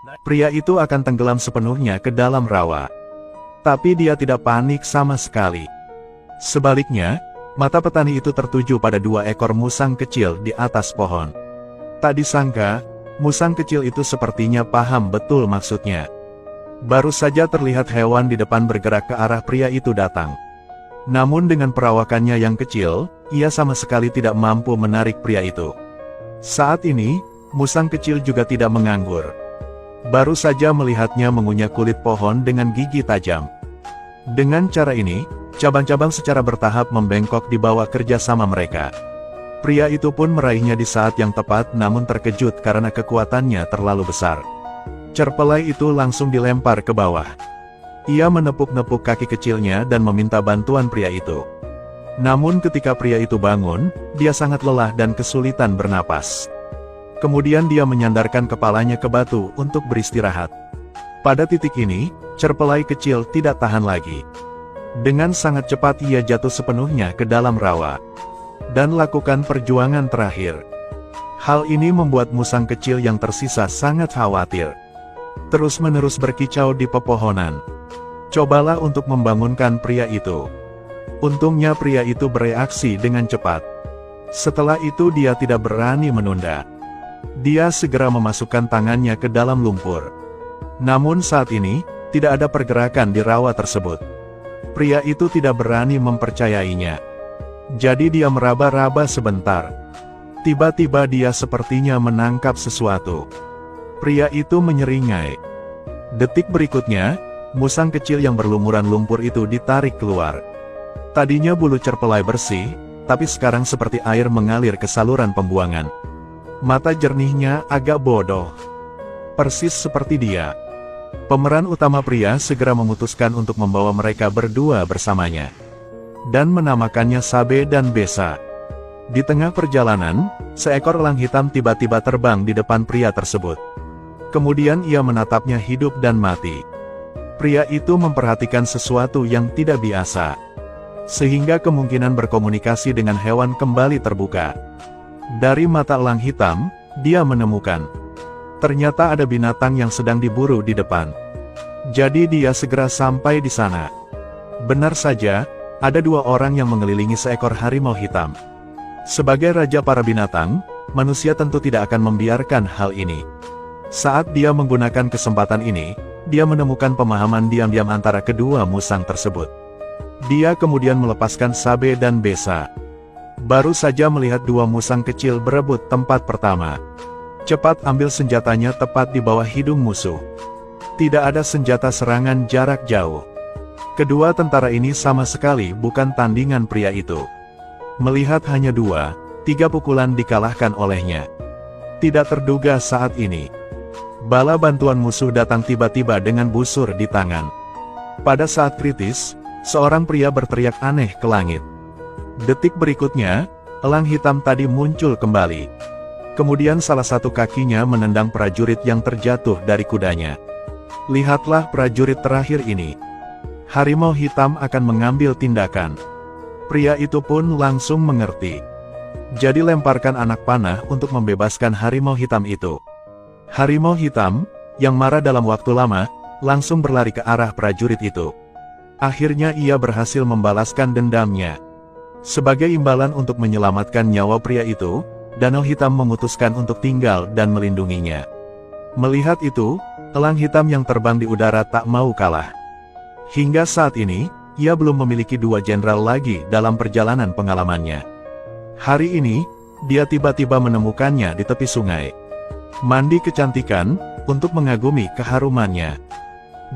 Pria itu akan tenggelam sepenuhnya ke dalam rawa. Tapi dia tidak panik sama sekali. Sebaliknya, mata petani itu tertuju pada 2 ekor musang kecil di atas pohon. Tak disangka, musang kecil itu sepertinya paham betul maksudnya. Baru saja terlihat hewan di depan bergerak ke arah pria itu datang. Namun dengan perawakannya yang kecil, ia sama sekali tidak mampu menarik pria itu. Saat ini, musang kecil juga tidak menganggur. Baru saja melihatnya mengunyah kulit pohon dengan gigi tajam. Dengan cara ini, cabang-cabang secara bertahap membengkok di bawah kerjasama mereka. Pria itu pun meraihnya di saat yang tepat, namun terkejut karena kekuatannya terlalu besar. Cerpelai itu langsung dilempar ke bawah. Ia menepuk-nepuk kaki kecilnya dan meminta bantuan pria itu. Namun ketika pria itu bangun, dia sangat lelah dan kesulitan bernapas. Kemudian dia menyandarkan kepalanya ke batu untuk beristirahat. Pada titik ini, cerpelai kecil tidak tahan lagi. Dengan sangat cepat ia jatuh sepenuhnya ke dalam rawa. Dan lakukan perjuangan terakhir. Hal ini membuat musang kecil yang tersisa sangat khawatir. Terus-menerus berkicau di pepohonan. Cobalah untuk membangunkan pria itu. Untungnya pria itu bereaksi dengan cepat. Setelah itu dia tidak berani menunda. Dia segera memasukkan tangannya ke dalam lumpur. Namun saat ini, tidak ada pergerakan di rawa tersebut. Pria itu tidak berani mempercayainya. Jadi dia meraba-raba sebentar. Tiba-tiba dia sepertinya menangkap sesuatu. Pria itu menyeringai. Detik berikutnya, musang kecil yang berlumuran lumpur itu ditarik keluar. Tadinya bulu cerpelai bersih, tapi sekarang seperti air mengalir ke saluran pembuangan. Mata jernihnya agak bodoh. Persis seperti dia. Pemeran utama pria segera memutuskan untuk membawa mereka berdua bersamanya. Dan menamakannya Sabe dan Besa. Di tengah perjalanan, seekor elang hitam tiba-tiba terbang di depan pria tersebut. Kemudian ia menatapnya hidup dan mati. Pria itu memperhatikan sesuatu yang tidak biasa. Sehingga kemungkinan berkomunikasi dengan hewan kembali terbuka. Dari mata elang hitam, dia menemukan. Ternyata ada binatang yang sedang diburu di depan. Jadi dia segera sampai di sana. Benar saja, ada 2 orang yang mengelilingi seekor harimau hitam. Sebagai raja para binatang, manusia tentu tidak akan membiarkan hal ini. Saat dia menggunakan kesempatan ini, dia menemukan pemahaman diam-diam antara kedua musang tersebut. Dia kemudian melepaskan Sabe dan Besa. Baru saja melihat 2 musang kecil berebut tempat pertama. Cepat ambil senjatanya tepat di bawah hidung musuh. Tidak ada senjata serangan jarak jauh. Kedua tentara ini sama sekali bukan tandingan pria itu. Melihat hanya 2-3 pukulan dikalahkan olehnya. Tidak terduga saat ini. Bala bantuan musuh datang tiba-tiba dengan busur di tangan. Pada saat kritis, seorang pria berteriak aneh ke langit. Detik berikutnya, elang hitam tadi muncul kembali. Kemudian salah satu kakinya menendang prajurit yang terjatuh dari kudanya. Lihatlah prajurit terakhir ini. Harimau hitam akan mengambil tindakan. Pria itu pun langsung mengerti. Jadi lemparkan anak panah untuk membebaskan harimau hitam itu. Harimau hitam, yang marah dalam waktu lama, langsung berlari ke arah prajurit itu. Akhirnya ia berhasil membalaskan dendamnya. Sebagai imbalan untuk menyelamatkan nyawa pria itu, Danau Hitam memutuskan untuk tinggal dan melindunginya. Melihat itu, elang hitam yang terbang di udara tak mau kalah. Hingga saat ini, ia belum memiliki 2 jenderal lagi dalam perjalanan pengalamannya. Hari ini, dia tiba-tiba menemukannya di tepi sungai. Mandi kecantikan, untuk mengagumi keharumannya.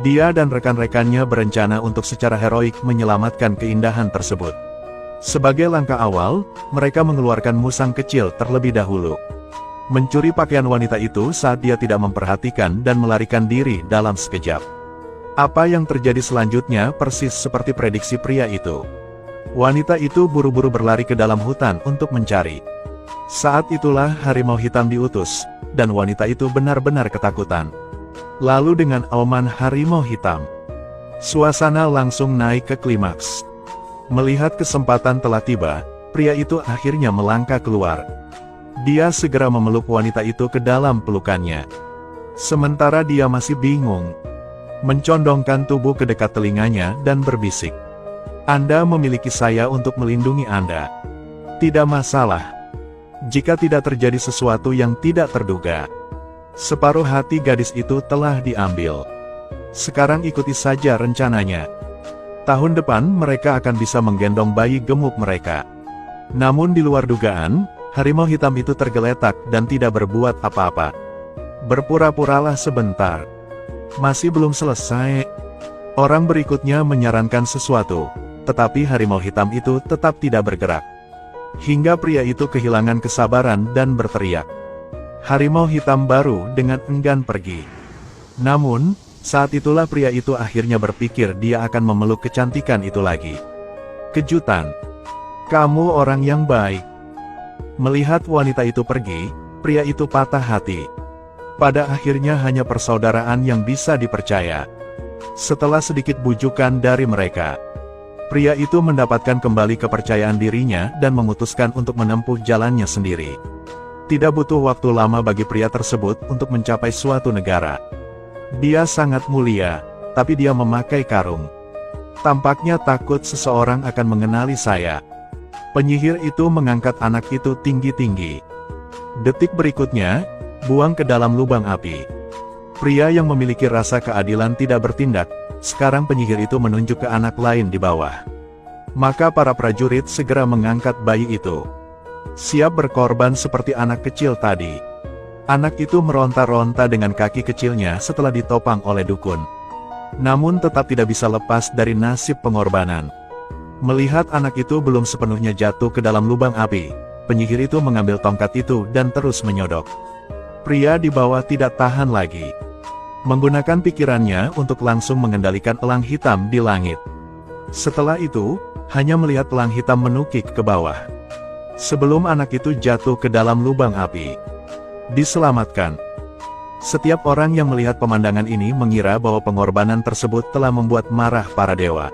Dia dan rekan-rekannya berencana untuk secara heroik menyelamatkan keindahan tersebut. Sebagai langkah awal, mereka mengeluarkan musang kecil terlebih dahulu. Mencuri pakaian wanita itu saat dia tidak memperhatikan dan melarikan diri dalam sekejap. Apa yang terjadi selanjutnya persis seperti prediksi pria itu. Wanita itu buru-buru berlari ke dalam hutan untuk mencari. Saat itulah harimau hitam diutus, dan wanita itu benar-benar ketakutan. Lalu dengan auman harimau hitam, suasana langsung naik ke klimaks. Melihat kesempatan telah tiba, pria itu akhirnya melangkah keluar. Dia segera memeluk wanita itu ke dalam pelukannya. Sementara dia masih bingung, mencondongkan tubuh ke dekat telinganya dan berbisik. Anda memiliki saya untuk melindungi Anda. Tidak masalah. Jika tidak terjadi sesuatu yang tidak terduga. Separuh hati gadis itu telah diambil. Sekarang ikuti saja rencananya. Tahun depan mereka akan bisa menggendong bayi gemuk mereka. Namun di luar dugaan, harimau hitam itu tergeletak dan tidak berbuat apa-apa. Berpura-puralah sebentar. Masih belum selesai. Orang berikutnya menyarankan sesuatu, tetapi harimau hitam itu tetap tidak bergerak. Hingga pria itu kehilangan kesabaran dan berteriak. Harimau hitam baru dengan enggan pergi. Namun, saat itulah pria itu akhirnya berpikir dia akan memeluk kecantikan itu lagi. Kejutan. Kamu orang yang baik. Melihat wanita itu pergi, pria itu patah hati. Pada akhirnya hanya persaudaraan yang bisa dipercaya. Setelah sedikit bujukan dari mereka, pria itu mendapatkan kembali kepercayaan dirinya dan memutuskan untuk menempuh jalannya sendiri. Tidak butuh waktu lama bagi pria tersebut untuk mencapai suatu negara. Dia sangat mulia, tapi dia memakai karung. Tampaknya takut seseorang akan mengenali saya. Penyihir itu mengangkat anak itu tinggi-tinggi. Detik berikutnya, buang ke dalam lubang api. Pria yang memiliki rasa keadilan tidak bertindak. Sekarang penyihir itu menunjuk ke anak lain di bawah. Maka para prajurit segera mengangkat bayi itu. Siap berkorban seperti anak kecil tadi. Anak itu meronta-ronta dengan kaki kecilnya setelah ditopang oleh dukun. Namun tetap tidak bisa lepas dari nasib pengorbanan. Melihat anak itu belum sepenuhnya jatuh ke dalam lubang api, penyihir itu mengambil tongkat itu dan terus menyodok. Pria di bawah tidak tahan lagi. Menggunakan pikirannya untuk langsung mengendalikan elang hitam di langit. Setelah itu, hanya melihat elang hitam menukik ke bawah. Sebelum anak itu jatuh ke dalam lubang api. Diselamatkan. Setiap orang yang melihat pemandangan ini mengira bahwa pengorbanan tersebut telah membuat marah para dewa.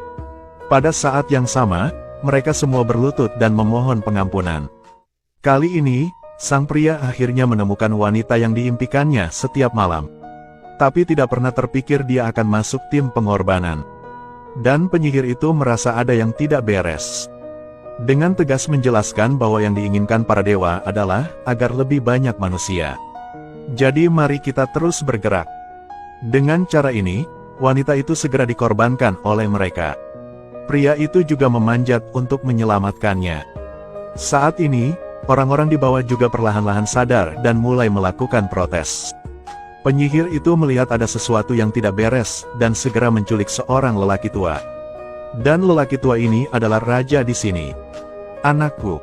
Pada saat yang sama, mereka semua berlutut dan memohon pengampunan. Kali ini, sang pria akhirnya menemukan wanita yang diimpikannya setiap malam. Tapi tidak pernah terpikir dia akan masuk tim pengorbanan. Dan penyihir itu merasa ada yang tidak beres. Dengan tegas menjelaskan bahwa yang diinginkan para dewa adalah agar lebih banyak manusia. Jadi mari kita terus bergerak. Dengan cara ini, wanita itu segera dikorbankan oleh mereka. Pria itu juga memanjat untuk menyelamatkannya. Saat ini, orang-orang di bawah juga perlahan-lahan sadar dan mulai melakukan protes. Penyihir itu melihat ada sesuatu yang tidak beres, dan segera menculik seorang lelaki tua. Dan lelaki tua ini adalah raja di sini. Anakku.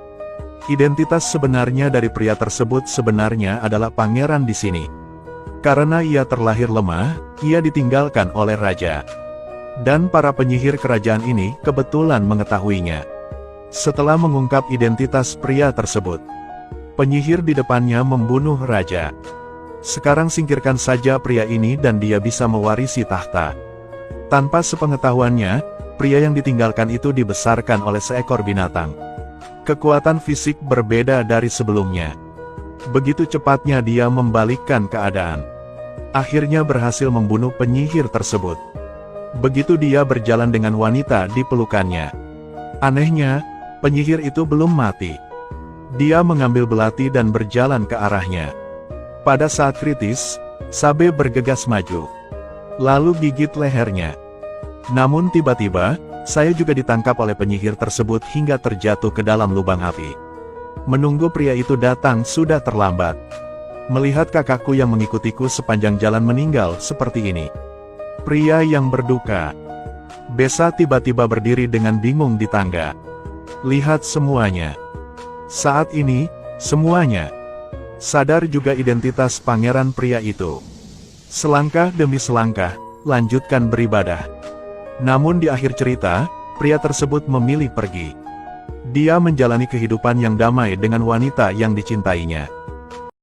Identitas sebenarnya dari pria tersebut sebenarnya adalah pangeran di sini. Karena ia terlahir lemah, ia ditinggalkan oleh raja. Dan para penyihir kerajaan ini kebetulan mengetahuinya. Setelah mengungkap identitas pria tersebut, penyihir di depannya membunuh raja. Sekarang singkirkan saja pria ini dan dia bisa mewarisi tahta. Tanpa sepengetahuannya, pria yang ditinggalkan itu dibesarkan oleh seekor binatang. Kekuatan fisik berbeda dari sebelumnya. Begitu cepatnya dia membalikkan keadaan. Akhirnya berhasil membunuh penyihir tersebut. Begitu dia berjalan dengan wanita di pelukannya. Anehnya, penyihir itu belum mati. Dia mengambil belati dan berjalan ke arahnya. Pada saat kritis, Sabe bergegas maju. Lalu gigit lehernya. Namun tiba-tiba, saya juga ditangkap oleh penyihir tersebut hingga terjatuh ke dalam lubang api. Menunggu pria itu datang sudah terlambat. Melihat kakakku yang mengikutiku sepanjang jalan meninggal seperti ini. Pria yang berduka. Besa tiba-tiba berdiri dengan bingung di tangga. Lihat semuanya. Saat ini, semuanya sadar juga identitas pangeran pria itu. Selangkah demi selangkah, lanjutkan beribadah. Namun di akhir cerita, pria tersebut memilih pergi. Dia menjalani kehidupan yang damai dengan wanita yang dicintainya.